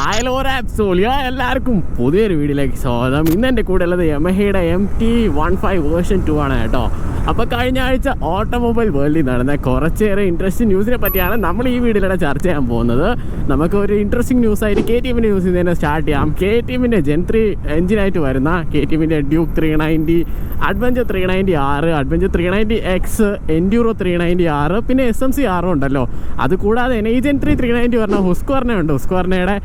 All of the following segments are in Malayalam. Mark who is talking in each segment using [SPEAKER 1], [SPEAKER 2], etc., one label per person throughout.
[SPEAKER 1] എല്ലാവർക്കും പുതിയൊരു വീഡിയോയിലേക്ക് സ്വാഗതം. ഇന്ന് എൻ്റെ കൂടെ ഉള്ളത് യമഹയുടെ MT-15 വേർഷൻ 2 ആണ് കേട്ടോ. അപ്പോൾ കഴിഞ്ഞ ആഴ്ച ഓട്ടോമൊബൈൽ വേൾഡിൽ നടന്ന കുറച്ചേറെ ഇൻട്രസ്റ്റിംഗ് ന്യൂസിനെ പറ്റിയാണ് നമ്മൾ ഈ വീഡിയോയിലൂടെ ചർച്ച ചെയ്യാൻ പോകുന്നത്. നമുക്കൊരു ഇൻട്രസ്റ്റിംഗ് ന്യൂസായിട്ട് KTM ന്യൂസിൽ നിന്ന് തന്നെ സ്റ്റാർട്ട് ചെയ്യാം. KTM Gen 3 എഞ്ചിനായിട്ട് വരുന്ന KTM Duke 390, adventure 390R, adventure 390X, Enduro 390R, പിന്നെ SMC R ഉണ്ടല്ലോ. അതുകൂടാതെ Gen 3 390 പറഞ്ഞ ഹുസ്ക്വർണ ഉണ്ട്. ഹുസ്ക്വർണയുടെ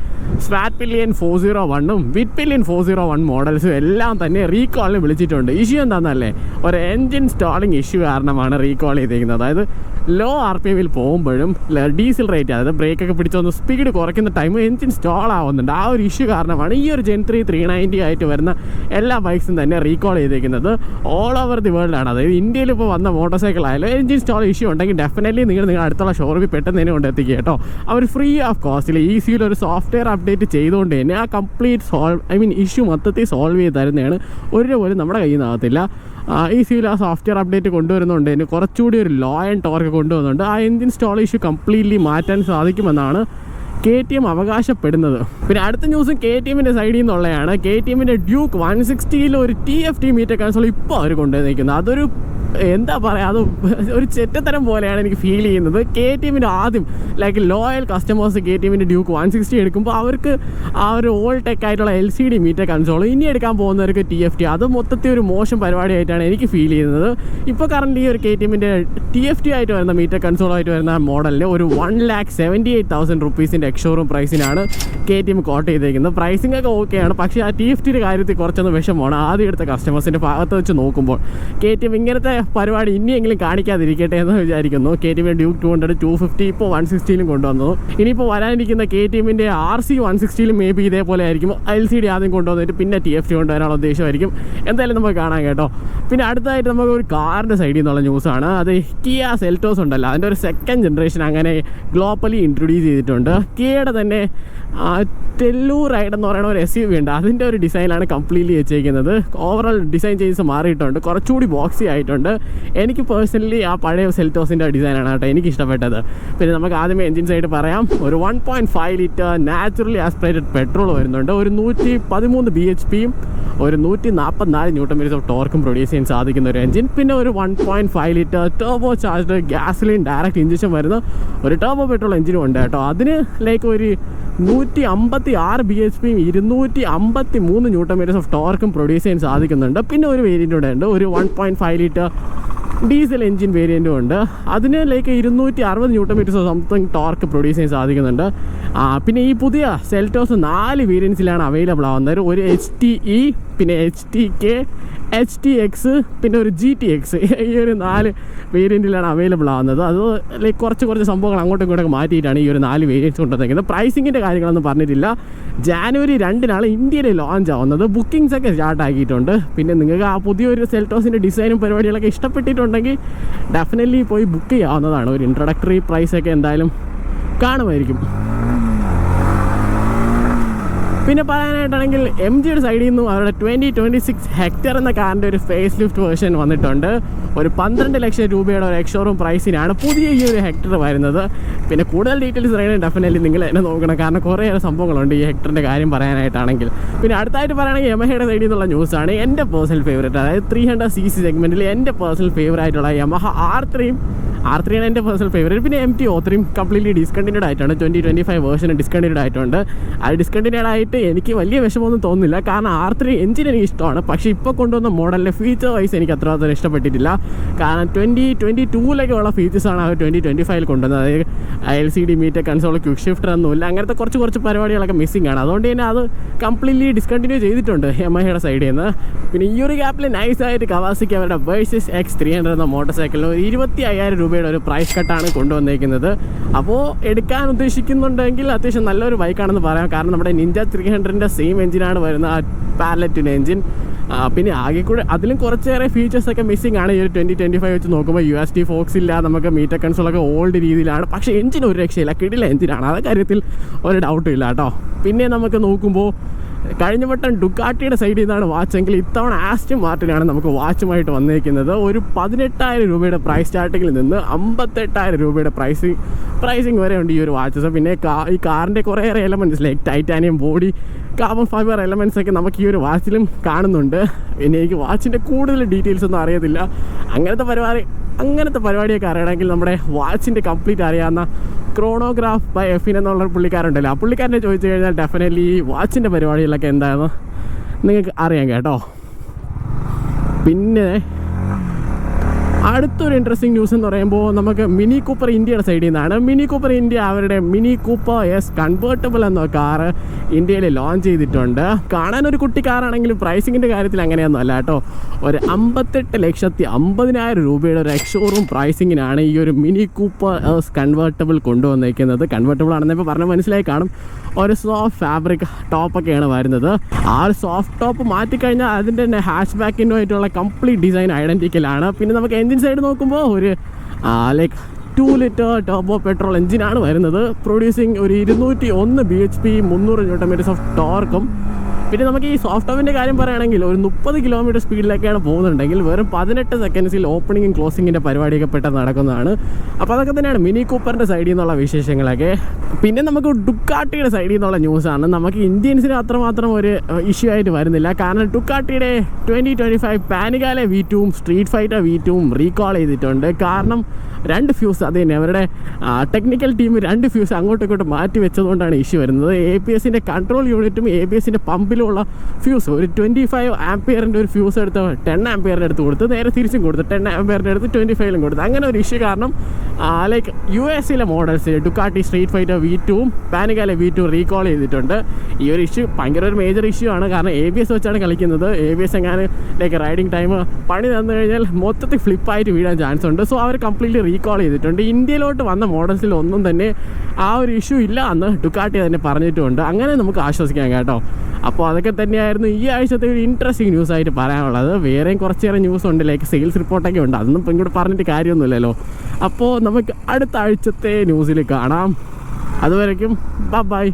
[SPEAKER 1] സ്വാറ്റ് പില്ലിയൻ 401ഉം വിറ്റ് പില്ലിയൻ 401 മോഡൽസും എല്ലാം തന്നെ റീകോളിന് വിളിച്ചിട്ടുണ്ട്. ഇഷ്യൂ എന്താണെന്നല്ലേ, ഒരു എൻജിൻ സ്റ്റോളിംഗ് ഇഷ്യൂ കാരണമാണ് റീകോൾ ചെയ്തിരിക്കുന്നത്. അതായത് ലോ RPM പോകുമ്പോഴും ഡീസൽ റേറ്റ്, അതായത് ബ്രേക്കൊക്കെ പിടിച്ചൊന്ന് സ്പീഡ് കുറയ്ക്കുന്ന ടൈം എൻജിൻ സ്റ്റോൾ ആവുന്നുണ്ട്. ആ ഒരു ഇഷ്യൂ കാരണമാണ് ഈ ഒരു Gen 3 390 ആയിട്ട് വരുന്ന എല്ലാ ബൈക്സും തന്നെ റീകോൾ ചെയ്തിരിക്കുന്നത്. ഓൾ ഓവർ ദി വേൾഡാണ്. അതായത് ഇന്ത്യയിൽ ഇപ്പോൾ വന്ന മോട്ടോർ സൈക്കിൾ ആയാലും എൻജിൻ സ്റ്റോൾ ഇഷ്യൂ ഉണ്ടെങ്കിൽ ഡെഫിനറ്റ്ലി നിങ്ങൾ അടുത്തുള്ള ഷോറൂമിൽ പെട്ടെന്ന് തന്നെ കൊണ്ടെത്തിക്കുക കേട്ടോ. അവർ ഫ്രീ ഓഫ് കോസ്റ്റിൽ ഈസിയിൽ ഒരു സോഫ്റ്റ്വെയർ അപ്ഡേറ്റ് ചെയ്തുകൊണ്ട് തന്നെ ആ കംപ്ലീറ്റ് ഇഷ്യൂ മൊത്തത്തിൽ സോൾവ് ചെയ്ത് തരുന്നതാണ്. ഒരു പോലും നമ്മുടെ കയ്യിൽ നിന്നാകത്തില്ല. ഈസിയിൽ ആ സോഫ്റ്റ്വെയർ അപ്ഡേറ്റ് കൊണ്ടുവരുന്നുണ്ട്. അതിന് കുറച്ചുകൂടി ഒരു ലോ ആൻഡ് ടോർക്ക് കൊണ്ടുവന്നുണ്ട്. ആ എൻജിൻ സ്റ്റോൾ ഇഷ്യൂ കംപ്ലീറ്റ്ലി മാറ്റാൻ സാധിക്കുമെന്നാണ് KTM അവകാശപ്പെടുന്നത്. പിന്നെ അടുത്ത ന്യൂസും KTM സൈഡിൽ നിന്നുള്ളതാണ്. KTM ഡ്യൂക്ക് 160 ഒരു TFT മീറ്റർ കൺസോൾ ഇപ്പോൾ അവർ കൊണ്ടുവന്നിരിക്കുന്നത്. അതൊരു എന്താ പറയുക, അത് ഒരു ചെറ്റത്തരം പോലെയാണ് എനിക്ക് ഫീൽ ചെയ്യുന്നത്. KTM ആദ്യം ലൈക്ക് ലോയൽ കസ്റ്റമേഴ്സ് KTM ഡ്യൂക്ക് 160 എടുക്കുമ്പോൾ അവർക്ക് ആ ഒരു ഓൾഡ് ടെക് ആയിട്ടുള്ള LCD മീറ്റർ കൺസോൾ ഇനി എടുക്കാൻ പോകുന്നവർക്ക് TFT, അത് മൊത്തത്തിൽ ഒരു മോശം പരിപാടിയായിട്ടാണ് എനിക്ക് ഫീൽ ചെയ്യുന്നത്. ഇപ്പോൾ കറന്റ് ഈ ഒരു KTM TFT ആയിട്ട് വരുന്ന മീറ്റർ കൺസോളായിട്ട് വരുന്ന മോഡലിന് ഒരു 1,78,000 റുപ്പീസിൻ്റെ എക്സ്ഷോറൂം പ്രൈസിനാണ് KTM കോട്ട് ചെയ്തേക്കുന്നത്. പ്രൈസിംഗ് ഒക്കെ ഓക്കെയാണ്, പക്ഷേ ആ TFTയുടെ കാര്യത്തിൽ കുറച്ചൊന്ന് വിഷമമാണ്. ആദ്യം എടുത്ത കസ്റ്റമേഴ്സിൻ്റെ ഭാഗത്ത് വെച്ച് നോക്കുമ്പോൾ KTM ഇങ്ങനത്തെ പരിപാടി ഇനിയെങ്കിലും കാണിക്കാതിരിക്കട്ടെ എന്ന് വിചാരിക്കുന്നു. KTM ഡ്യൂക്ക് 200 250 ഇപ്പോൾ 160 കൊണ്ടുവന്നു. ഇനിയിപ്പോൾ വരാനിരിക്കുന്ന KTM RC 160 മേ ബി ഇതേപോലെ ആയിരിക്കും. LCD ആദ്യം കൊണ്ടുവന്നിട്ട് പിന്നെ TFT കൊണ്ടുവരാനുള്ള ഉദ്ദേശമായിരിക്കും. എന്തായാലും നമുക്ക് കാണാം കേട്ടോ. പിന്നെ അടുത്തതായിട്ട് നമുക്ക് ഒരു കാറിൻ്റെ സൈഡിൽ നിന്നുള്ള ന്യൂസാണ്. അത് Kia Seltos ഉണ്ടല്ലോ, അതിൻ്റെ ഒരു സെക്കൻഡ് ജനറേഷൻ അങ്ങനെ ഗ്ലോബലി ഇൻട്രൊഡ്യൂസ് ചെയ്തിട്ടുണ്ട്. കിയയുടെ തന്നെ ടെല്ലൂറൈഡ് എന്ന് പറയുന്ന ഒരു SUV ഉണ്ട്. അതിൻ്റെ ഒരു ഡിസൈനാണ് കംപ്ലീറ്റ്ലി വെച്ചേക്കുന്നത്. ഓവറോൾ ഡിസൈൻ ചേഞ്ചസ് മാറിയിട്ടുണ്ട്, കുറച്ചുകൂടി ബോക്സി ആയിട്ടുണ്ട്. എനിക്ക് പേഴ്സണലി ആ പഴയ സെൽറ്റോസിൻ്റെ ഡിസൈനാണ് കേട്ടോ എനിക്ക് ഇഷ്ടപ്പെട്ടത്. പിന്നെ നമുക്ക് ആദ്യമേ എൻജിൻ സൈഡ് പറയാം. ഒരു 1.5 ലിറ്റർ നാച്ചുറലി ആസ്പിറേറ്റഡ് പെട്രോൾ വരുന്നുണ്ട്. ഒരു 113 BHPയും ഒരു 144 Nm ഓഫ് ടോർക്കും പ്രൊഡ്യൂസ് ചെയ്യാൻ സാധിക്കുന്ന ഒരു എൻജിൻ. പിന്നെ ഒരു 1.5 litre turbo charged gasoline direct injection വരുന്ന ഒരു ടർബോ പെട്രോൾ എൻജിനും ഉണ്ട് കേട്ടോ. അതിന് ലൈക്ക് ഒരു 156 BHPയും 253 Nm ഓഫ് ടോർക്കും പ്രൊഡ്യൂസ് ചെയ്യാൻ സാധിക്കുന്നുണ്ട്. പിന്നെ ഒരു വേരിയൻ്റ് കൂടെ ഉണ്ട്, ഒരു 1.5 ലിറ്റർ ഡീസൽ എൻജിൻ വേരിയൻറ്റും ഉണ്ട്. അതിന് like 260 Nm something torque produce ചെയ്യാൻ സാധിക്കുന്നുണ്ട്. പിന്നെ ഈ പുതിയ സെൽറ്റോസ് 4 വേരിയൻസിലാണ് അവൈലബിൾ ആവുന്നത്. ഒരു HTE, പിന്നെ HTK, HTX, പിന്നെ ഒരു GTX. ഈ ഒരു 4 വേരിയൻറ്റിലാണ് അവൈലബിൾ ആവുന്നത്. അത് ലൈക്ക് കുറച്ച് സംഭവങ്ങൾ അങ്ങോട്ടും ഇങ്ങോട്ടൊക്കെ മാറ്റിയിട്ടാണ് ഈ ഒരു 4 വേരിയൻറ്റ്സ് കൊണ്ടുവന്നിരിക്കുന്നത്. പ്രൈസിങ്ങിൻ്റെ കാര്യങ്ങളൊന്നും പറഞ്ഞിട്ടില്ല. ജാനുവരി 2 ഇന്ത്യയിൽ ലോഞ്ച് ആവുന്നത്. ബുക്കിംഗ്സ് ഒക്കെ സ്റ്റാർട്ട് ആക്കിയിട്ടുണ്ട്. പിന്നെ നിങ്ങൾക്ക് ആ പുതിയൊരു സെൽറ്റോസിൻ്റെ ഡിസൈനും പരിപാടികളൊക്കെ ഇഷ്ടപ്പെട്ടിട്ടുണ്ടെങ്കിൽ ഡെഫിനറ്റ്ലി പോയി ബുക്ക് ചെയ്യാവുന്നതാണ്. ഒരു ഇൻട്രൊഡക്ടറി പ്രൈസൊക്കെ എന്തായാലും കാണുമായിരിക്കും. പിന്നെ പറയാനായിട്ടാണെങ്കിൽ MGയുടെ സൈഡിൽ നിന്നും അവരുടെ 2026 ഹെക്ടർ എന്ന കാറിൻ്റെ ഒരു ഫേസ് ലിഫ്റ്റ് വേർഷൻ വന്നിട്ടുണ്ട്. ഒരു 12 ലക്ഷം രൂപയുടെ ഒരു എക്സ്ഷോറൂം പ്രൈസിനാണ് പുതിയ ഈ ഒരു ഹെക്ടർ വരുന്നത്. പിന്നെ കൂടുതൽ ഡീറ്റെയിൽസ് അറിയണമെങ്കിൽ ഡെഫിനറ്റ്ലി നിങ്ങൾ എന്നെ നോക്കണം, കാരണം കുറേയേറെ സംഭവങ്ങളുണ്ട് ഈ ഹെക്ടറിൻ്റെ കാര്യം പറയാനായിട്ടാണെങ്കിൽ. പിന്നെ അടുത്തായിട്ട് പറയുകയാണെങ്കിൽ യമഹയുടെ സൈഡിൽ നിന്നുള്ള ന്യൂസാണ്. എൻ്റെ പേഴ്സണൽ ഫേവറേറ്റ്, അതായത് 300cc സെഗ്മെൻറ്റിൽ എൻ്റെ പേഴ്സണൽ ഫേവറേറ്റ് ആയിട്ടുള്ള യമഹ R3 ആണ് എൻ്റെ പേഴ്സണൽ ഫേവറേറ്റ്. പിന്നെ MT-03 കംപ്ലീറ്റ്ലി ഡിസ്കണ്ടിന്യൂഡ് ആയിട്ടാണ്. 2025 വേർഷൻ ഡിസ്കണ്ടിന്യൂഡ് ആയിട്ടുണ്ട്. അത് ഡിസ്കണ്ടിന്യൂഡ് ആയിട്ട് എനിക്ക് വലിയ വിഷമമൊന്നും തോന്നുന്നില്ല, കാരണം R3 എഞ്ചിൻ എനിക്ക് ഇഷ്ടമാണ്. പക്ഷേ ഇപ്പോൾ കൊണ്ടുവന്ന മോഡലിലെ ഫീച്ചർ വൈസ് എനിക്ക് അത്ര ഇഷ്ടപ്പെട്ടിട്ടില്ല. കാരണം 2022 ഫീച്ചേഴ്സാണ് അവർ 2025 കൊണ്ടുവന്നത്. അതായത് LCD metre console, quick shifter ഒന്നുമില്ല, അങ്ങനത്തെ കുറച്ച് പരിപാടികളൊക്കെ മിസ്സിംഗ് ആണ്. അതുകൊണ്ട് തന്നെ അത് കംപ്ലീറ്റ്ലി ഡിസ്കണ്ടിന്യൂ ചെയ്തിട്ടുണ്ട് യമഹയുടെ സൈഡിൽ നിന്ന്. പിന്നെ ഈ ഒരു ഗ്യാപ്പിൽ നൈസായിട്ട് കവാസക്കി അവരുടെ Versys X300 എന്ന മോട്ടോർ സൈക്കിളിന് 25,000 രൂപയുടെ ഒരു പ്രൈസ് കട്ടാണ് കൊണ്ടുവന്നിരിക്കുന്നത്. അപ്പോൾ എടുക്കാൻ ഉദ്ദേശിക്കുന്നുണ്ടെങ്കിൽ അത്യാവശ്യം നല്ലൊരു ബൈക്കാണെന്ന് പറയാം. കാരണം നമ്മുടെ Ninja 300ൻ്റെ സെയിം എഞ്ചിനാണ് വരുന്ന പാരലറ്റ് എഞ്ചിൻ. പിന്നെ ആകെ കൂടെ അതിലും കുറച്ചേറെ ഫീച്ചേഴ്സൊക്കെ മിസ്സിംഗ് ആണ്. ഈ ഒരു 2025 വെച്ച് നോക്കുമ്പോൾ USD ഫോക്സ് ഇല്ല, നമുക്ക് മീറ്റർ കൺസോളൊക്കെ ഓൾഡ് രീതിയിലാണ്. പക്ഷേ എഞ്ചിൻ ഒരു രക്ഷയില്ല, കിടില എഞ്ചിനാണ്, ആ കാര്യത്തിൽ ഒരു ഡൗട്ടും ഇല്ല കേട്ടോ. പിന്നെ നമുക്ക് നോക്കുമ്പോൾ കഴിഞ്ഞ വട്ടം ഡുക്കാട്ടിയുടെ സൈഡിൽ നിന്നാണ് വാച്ചെങ്കിൽ ഇത്തവണ ആസ്റ്റൺ മാർട്ടിനാണ് നമുക്ക് വാച്ചുമായിട്ട് വന്നിരിക്കുന്നത്. ഒരു 18,000 രൂപയുടെ പ്രൈസ് സ്റ്റാർട്ടിങ്ങിൽ നിന്ന് 58,000 രൂപയുടെ പ്രൈസിങ് വരെ ഉണ്ട് ഈ ഒരു വാച്ചസ്. പിന്നെ ഈ കാറിൻ്റെ കുറേയേറെ elements like titanium body, carbon fibre elements ഒക്കെ നമുക്ക് ഈ ഒരു വാച്ചിലും കാണുന്നുണ്ട്. പിന്നെ എനിക്ക് വാച്ചിൻ്റെ കൂടുതൽ ഡീറ്റെയിൽസ് ഒന്നും അറിയത്തില്ല. അങ്ങനത്തെ പരിപാടിയൊക്കെ അറിയണമെങ്കിൽ നമ്മുടെ വാച്ചിൻ്റെ കംപ്ലീറ്റ് അറിയാവുന്ന ക്രോണോഗ്രാഫ് ബൈ എഫിൻ എന്നുള്ള പുള്ളിക്കാരുണ്ടല്ലോ, ആ പുള്ളിക്കാരനെ ചോദിച്ചു കഴിഞ്ഞാൽ ഡെഫിനറ്റ്ലി ഈ വാച്ചിൻ്റെ പരിപാടികളൊക്കെ എന്താണെന്ന് നിങ്ങൾക്ക് അറിയാം കേട്ടോ. പിന്നെ അടുത്തൊരു ഇൻട്രസ്റ്റിംഗ് ന്യൂസ് എന്ന് പറയുമ്പോൾ നമുക്ക് മിനി കൂപ്പർ ഇന്ത്യയുടെ സൈഡിൽ നിന്നാണ്. മിനി കൂപ്പർ ഇന്ത്യ അവരുടെ മിനി കൂപ്പർ എസ് കൺവേർട്ടബിൾ എന്ന കാറ് ഇന്ത്യയിൽ ലോഞ്ച് ചെയ്തിട്ടുണ്ട്. കാണാനൊരു കുട്ടി കാറാണെങ്കിലും പ്രൈസിങ്ങിൻ്റെ കാര്യത്തിൽ അങ്ങനെയൊന്നും അല്ല കേട്ടോ. ഒരു 58,50,000 രൂപയുടെ ഒരു എക്സ്ഷോറൂം പ്രൈസിങ്ങിനാണ് ഈ ഒരു മിനി കൂപ്പർ എസ് കൺവേർട്ടബിൾ കൊണ്ടുവന്നിരിക്കുന്നത്. കൺവേർട്ടബിൾ ആണെന്ന് ഇപ്പോൾ പറഞ്ഞാൽ മനസ്സിലായി കാണും. ഒരു സോഫ്റ്റ് ഫാബ്രിക് ടോപ്പൊക്കെയാണ് വരുന്നത്. ആ ഒരു സോഫ്റ്റ് ടോപ്പ് മാറ്റിക്കഴിഞ്ഞാൽ അതിൻ്റെ തന്നെ ഹാഷ് ബാക്കിനുമായിട്ടുള്ള കംപ്ലീറ്റ് ഡിസൈൻ ഐഡൻറ്റിക്കലാണ്. പിന്നെ നമുക്ക് എൻജിൻ സൈഡ് നോക്കുമ്പോൾ ഒരു ലൈക്ക് 2 ലിറ്റർ ടർബോ പെട്രോൾ എഞ്ചിനാണ് വരുന്നത്. പ്രൊഡ്യൂസിങ് ഒരു 201 bhp 300 Nm ഓഫ് ടോർക്കും. പിന്നെ നമുക്ക് ഈ സോഫ്റ്റ് ടോപ്പിൻ്റെ കാര്യം പറയുകയാണെങ്കിൽ ഒരു 30 കിലോമീറ്റർ സ്പീഡിലേക്കാണ് പോകുന്നുണ്ടെങ്കിൽ വെറും 18 സെക്കൻഡ്സിൽ ഓപ്പണിങ്ങും ക്ലോസിങ്ങിൻ്റെ പരിപാടിയൊക്കെ പെട്ടെന്ന് നടക്കുന്നതാണ്. അപ്പോൾ അതൊക്കെ തന്നെയാണ് മിനി കൂപ്പറിൻ്റെ സൈഡിൽ നിന്നുള്ള വിശേഷങ്ങളൊക്കെ. പിന്നെ നമുക്ക് ഡുക്കാട്ടിയുടെ സൈഡിൽ നിന്നുള്ള ന്യൂസാണ്. നമുക്ക് ഇന്ത്യൻസിന് അത്രമാത്രം ഒരു ഇഷ്യൂ ആയിട്ട് വരുന്നില്ല. കാരണം ഡുക്കാട്ടിയുടെ 2025 പാനിഗാലെ V2-ഉം സ്ട്രീറ്റ് ഫൈറ്റർ V2-ഉം റീകോൾ ചെയ്തിട്ടുണ്ട്. കാരണം 2 ഫ്യൂസ് അത് തന്നെ അവരുടെ ടെക്നിക്കൽ ടീം 2 ഫ്യൂസ് അങ്ങോട്ടും ഇങ്ങോട്ടും മാറ്റി വെച്ചതുകൊണ്ടാണ് ഇഷ്യൂ വരുന്നത്. ABSൻ്റെ കൺട്രോൾ യൂണിറ്റും ABSൻ്റെ പമ്പിലുള്ള ഫ്യൂസ് ഒരു 25 ആംപിയറിൻ്റെ ഒരു ഫ്യൂസ് എടുത്ത് 10 ആംപിയറിൻ്റെ അടുത്ത് കൊടുത്ത് നേരെ തിരിച്ചും കൊടുത്ത് 10 ആംപിയറിൻ്റെ അടുത്ത് 25-ലും കൊടുത്ത്. അങ്ങനെ ഒരു ഇഷ്യൂ കാരണം ലൈക്ക് US-ലെ മോഡൽസ് ഡുക്കാട്ടി സ്ട്രീറ്റ് ഫൈറ്റർ V2-ഉം പാനിഗാലെ V2 റീകോൾ ചെയ്തിട്ടുണ്ട്. ഈ ഒരു ഇഷ്യൂ ഭയങ്കര ഒരു മേജർ ഇഷ്യൂ ആണ്. കാരണം ABS വെച്ചാണ് കളിക്കുന്നത്. ABS എങ്ങനെ ലൈക്ക് റൈഡിങ് ടൈം പണി തന്നു കഴിഞ്ഞാൽ മൊത്തത്തിൽ ഫ്ലിപ്പായിട്ട് വീഴാൻ ചാൻസ് ഉണ്ട്. സോ അവർ കംപ്ലീറ്റ്ലി റീകോൾ ചെയ്തിട്ടുണ്ട്. ഇന്ത്യയിലോട്ട് വന്ന മോഡൽസിൽ ഒന്നും തന്നെ ആ ഒരു ഇഷ്യൂ ഇല്ല എന്ന് ഡുക്കാട്ടി തന്നെ പറഞ്ഞിട്ടുമുണ്ട്. അങ്ങനെ നമുക്ക് ആശ്വസിക്കാം കേട്ടോ. അപ്പോൾ അതൊക്കെ തന്നെയായിരുന്നു ഈ ആഴ്ചത്തെ ഒരു ഇൻട്രസ്റ്റിംഗ് ന്യൂസ് ആയിട്ട് പറയാനുള്ളത്. വേറെയും കുറച്ചേറെ ന്യൂസ് ഉണ്ട്, ലൈക്ക് സെയിൽസ് റിപ്പോർട്ടൊക്കെ ഉണ്ട്. അതൊന്നും ഇപ്പം ഇങ്ങോട്ട് പറഞ്ഞിട്ട് കാര്യമൊന്നുമില്ലല്ലോ. അപ്പോൾ നമുക്ക് അടുത്ത ആഴ്ചത്തെ ന്യൂസിൽ കാണാം. അതുവരയ്ക്കും ബൈ.